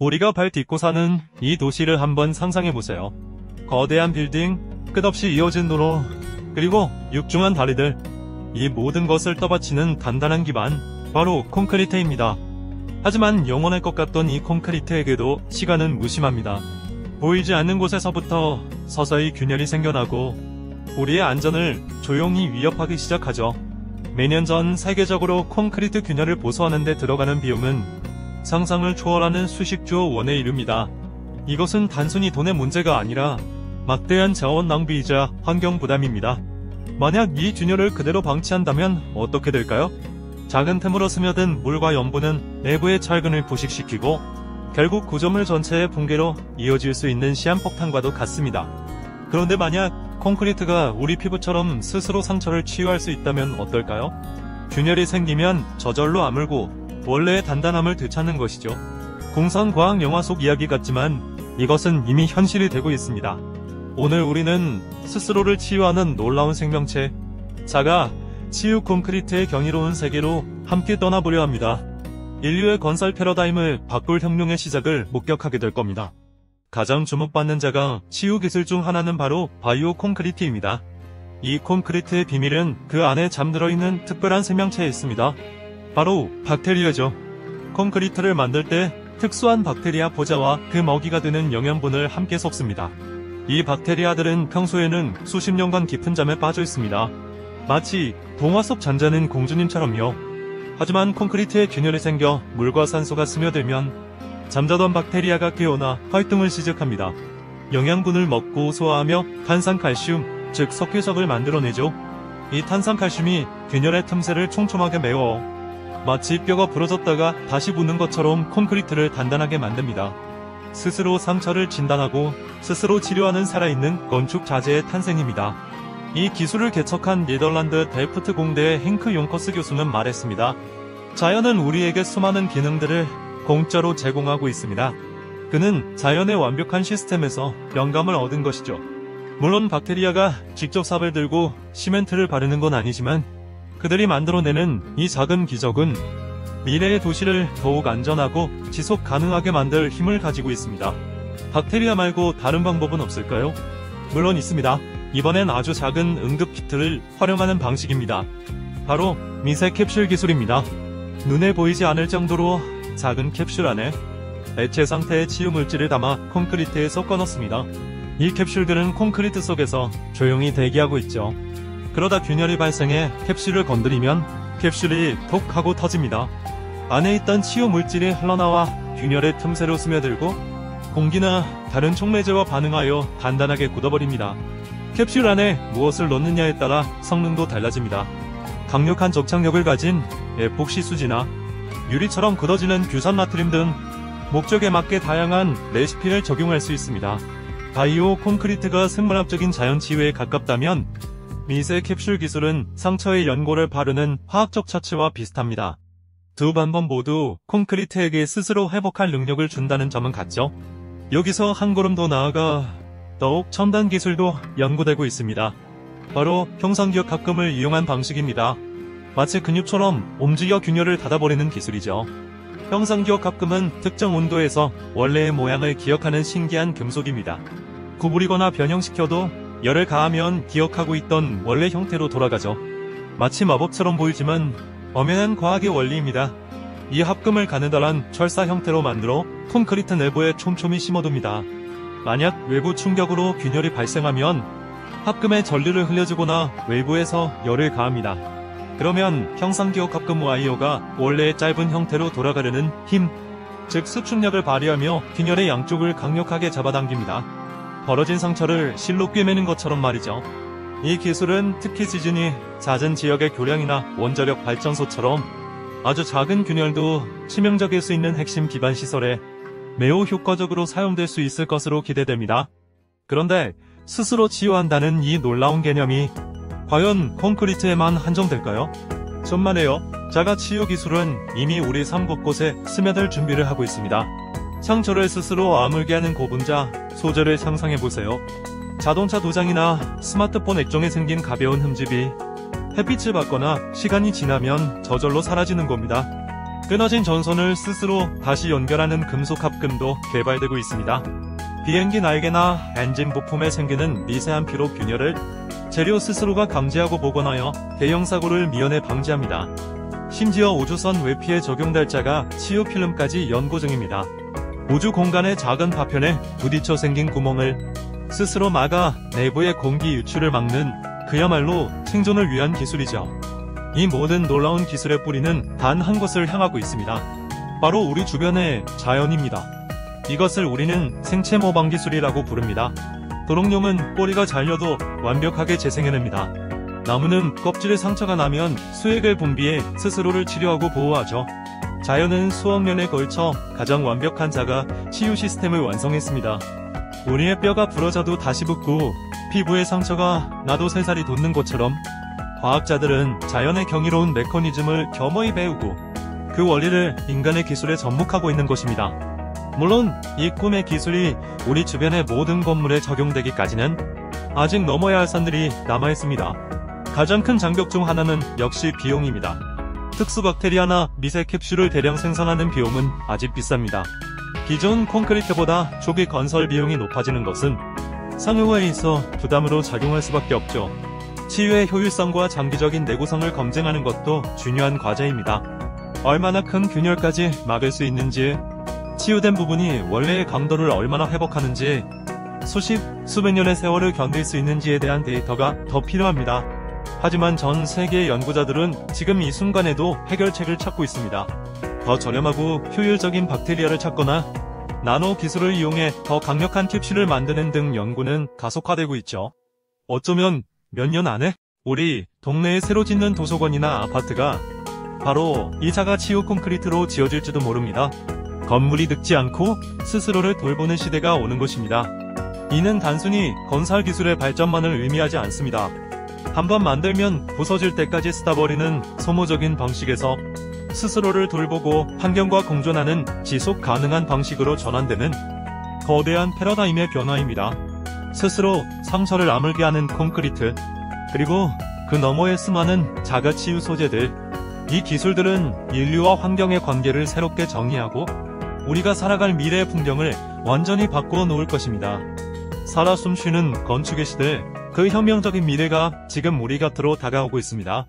우리가 발 딛고 사는 이 도시를 한번 상상해보세요. 거대한 빌딩, 끝없이 이어진 도로, 그리고 육중한 다리들. 이 모든 것을 떠받치는 단단한 기반, 바로 콘크리트입니다. 하지만 영원할 것 같던 이 콘크리트에게도 시간은 무심합니다. 보이지 않는 곳에서부터 서서히 균열이 생겨나고 우리의 안전을 조용히 위협하기 시작하죠. 매년 전 세계적으로 콘크리트 균열을 보수하는 데 들어가는 비용은 상상을 초월하는 수십조 원에 이릅니다. 이것은 단순히 돈의 문제가 아니라 막대한 자원 낭비이자 환경 부담입니다. 만약 이 균열을 그대로 방치한다면 어떻게 될까요? 작은 틈으로 스며든 물과 염분은 내부의 철근을 부식시키고 결국 구조물 전체의 붕괴로 이어질 수 있는 시한폭탄과도 같습니다. 그런데 만약 콘크리트가 우리 피부처럼 스스로 상처를 치유할 수 있다면 어떨까요? 균열이 생기면 저절로 아물고 원래의 단단함을 되찾는 것이죠. 공상과학 영화 속 이야기 같지만 이것은 이미 현실이 되고 있습니다. 오늘 우리는 스스로를 치유하는 놀라운 생명체, 자가 치유 콘크리트의 경이로운 세계로 함께 떠나보려 합니다. 인류의 건설 패러다임을 바꿀 혁명의 시작을 목격하게 될 겁니다. 가장 주목받는 자가 치유 기술 중 하나는 바로 바이오 콘크리트입니다. 이 콘크리트의 비밀은 그 안에 잠들어 있는 특별한 생명체에 있습니다. 바로 박테리아죠. 콘크리트를 만들 때 특수한 박테리아 포자와 그 먹이가 되는 영양분을 함께 섞습니다. 이 박테리아들은 평소에는 수십 년간 깊은 잠에 빠져 있습니다. 마치 동화 속 잠자는 공주님처럼요. 하지만 콘크리트에 균열이 생겨 물과 산소가 스며들면 잠자던 박테리아가 깨어나 활동을 시작합니다. 영양분을 먹고 소화하며 탄산칼슘, 즉 석회석을 만들어내죠. 이 탄산칼슘이 균열의 틈새를 촘촘하게 메워 마치 뼈가 부러졌다가 다시 붙는 것처럼 콘크리트를 단단하게 만듭니다. 스스로 상처를 진단하고 스스로 치료하는 살아있는 건축 자재의 탄생입니다. 이 기술을 개척한 네덜란드 델프트 공대의 행크 용커스 교수는 말했습니다. 자연은 우리에게 수많은 기능들을 공짜로 제공하고 있습니다. 그는 자연의 완벽한 시스템에서 영감을 얻은 것이죠. 물론 박테리아가 직접 삽을 들고 시멘트를 바르는 건 아니지만 그들이 만들어내는 이 작은 기적은 미래의 도시를 더욱 안전하고 지속 가능하게 만들 힘을 가지고 있습니다. 박테리아 말고 다른 방법은 없을까요? 물론 있습니다. 이번엔 아주 작은 응급키트를 활용하는 방식입니다. 바로 미세 캡슐 기술입니다. 눈에 보이지 않을 정도로 작은 캡슐 안에 액체 상태의 치유 물질을 담아 콘크리트에 섞어 넣습니다. 이 캡슐들은 콘크리트 속에서 조용히 대기하고 있죠. 그러다 균열이 발생해 캡슐을 건드리면 캡슐이 톡 하고 터집니다. 안에 있던 치유 물질이 흘러나와 균열의 틈새로 스며들고 공기나 다른 촉매제와 반응하여 단단하게 굳어버립니다. 캡슐 안에 무엇을 넣느냐에 따라 성능도 달라집니다. 강력한 접착력을 가진 에폭시 수지나 유리처럼 굳어지는 규산 나트륨 등 목적에 맞게 다양한 레시피를 적용할 수 있습니다. 바이오 콘크리트가 생물학적인 자연 치유에 가깝다면 미세 캡슐 기술은 상처에 연고를 바르는 화학적 처치와 비슷합니다. 두 방법 모두 콘크리트에게 스스로 회복할 능력을 준다는 점은 같죠. 여기서 한 걸음 더 나아가 더욱 첨단 기술도 연구되고 있습니다. 바로 형상기억 합금을 이용한 방식입니다. 마치 근육처럼 움직여 균열을 닫아버리는 기술이죠. 형상기억 합금은 특정 온도에서 원래의 모양을 기억하는 신기한 금속입니다. 구부리거나 변형시켜도 열을 가하면 기억하고 있던 원래 형태로 돌아가죠. 마치 마법처럼 보이지만 엄연한 과학의 원리입니다. 이 합금을 가느다란 철사 형태로 만들어 콘크리트 내부에 촘촘히 심어둡니다. 만약 외부 충격으로 균열이 발생하면 합금에 전류를 흘려주거나 외부에서 열을 가합니다. 그러면 형상기억 합금 와이어가 원래의 짧은 형태로 돌아가려는 힘, 즉 수축력을 발휘하며 균열의 양쪽을 강력하게 잡아당깁니다. 벌어진 상처를 실로 꿰매는 것처럼 말이죠. 이 기술은 특히 지진이 잦은 지역의 교량이나 원자력 발전소처럼 아주 작은 균열도 치명적일 수 있는 핵심 기반 시설에 매우 효과적으로 사용될 수 있을 것으로 기대됩니다. 그런데 스스로 치유한다는 이 놀라운 개념이 과연 콘크리트에만 한정될까요? 천만에요. 자가 치유 기술은 이미 우리 삶 곳곳에 스며들 준비를 하고 있습니다. 상처를 스스로 아물게 하는 고분자, 소재를 상상해보세요. 자동차 도장이나 스마트폰 액정에 생긴 가벼운 흠집이 햇빛을 받거나 시간이 지나면 저절로 사라지는 겁니다. 끊어진 전선을 스스로 다시 연결하는 금속 합금도 개발되고 있습니다. 비행기 날개나 엔진 부품에 생기는 미세한 피로 균열을 재료 스스로가 감지하고 복원하여 대형 사고를 미연에 방지합니다. 심지어 우주선 외피에 적용될 자가 치유 필름까지 연구 중입니다. 우주 공간의 작은 파편에 부딪혀 생긴 구멍을 스스로 막아 내부의 공기 유출을 막는 그야말로 생존을 위한 기술이죠. 이 모든 놀라운 기술의 뿌리는 단 한 곳을 향하고 있습니다. 바로 우리 주변의 자연입니다. 이것을 우리는 생체 모방 기술이라고 부릅니다. 도롱뇽은 뿌리가 잘려도 완벽하게 재생해냅니다. 나무는 껍질에 상처가 나면 수액을 분비해 스스로를 치료하고 보호하죠. 자연은 수억 년에 걸쳐 가장 완벽한 자가 치유 시스템을 완성했습니다. 우리의 뼈가 부러져도 다시 붙고 피부에 상처가 나도 새살이 돋는 것처럼 과학자들은 자연의 경이로운 메커니즘을 겸허히 배우고 그 원리를 인간의 기술에 접목하고 있는 것입니다. 물론 이 꿈의 기술이 우리 주변의 모든 건물에 적용되기까지는 아직 넘어야 할 산들이 남아있습니다. 가장 큰 장벽 중 하나는 역시 비용입니다. 특수 박테리아나 미세 캡슐을 대량 생산하는 비용은 아직 비쌉니다. 기존 콘크리트보다 초기 건설 비용이 높아지는 것은 상용화에 있어 부담으로 작용할 수밖에 없죠. 치유의 효율성과 장기적인 내구성을 검증하는 것도 중요한 과제입니다. 얼마나 큰 균열까지 막을 수 있는지, 치유된 부분이 원래의 강도를 얼마나 회복하는지, 수백 년의 세월을 견딜 수 있는지에 대한 데이터가 더 필요합니다. 하지만 전 세계의 연구자들은 지금 이 순간에도 해결책을 찾고 있습니다. 더 저렴하고 효율적인 박테리아를 찾거나 나노 기술을 이용해 더 강력한 캡슐을 만드는 등 연구는 가속화되고 있죠. 어쩌면 몇 년 안에 우리 동네에 새로 짓는 도서관이나 아파트가 바로 이 자가 치유 콘크리트로 지어질지도 모릅니다. 건물이 늙지 않고 스스로를 돌보는 시대가 오는 것입니다. 이는 단순히 건설 기술의 발전만을 의미하지 않습니다. 한번 만들면 부서질 때까지 쓰다버리는 소모적인 방식에서 스스로를 돌보고 환경과 공존하는 지속 가능한 방식으로 전환되는 거대한 패러다임의 변화입니다. 스스로 상처를 아물게 하는 콘크리트, 그리고 그 너머의 수많은 자가치유 소재들, 이 기술들은 인류와 환경의 관계를 새롭게 정의하고 우리가 살아갈 미래의 풍경을 완전히 바꾸어 놓을 것입니다. 살아 숨쉬는 건축의 시대, 그 혁명적인 미래가 지금 우리 곁으로 다가오고 있습니다.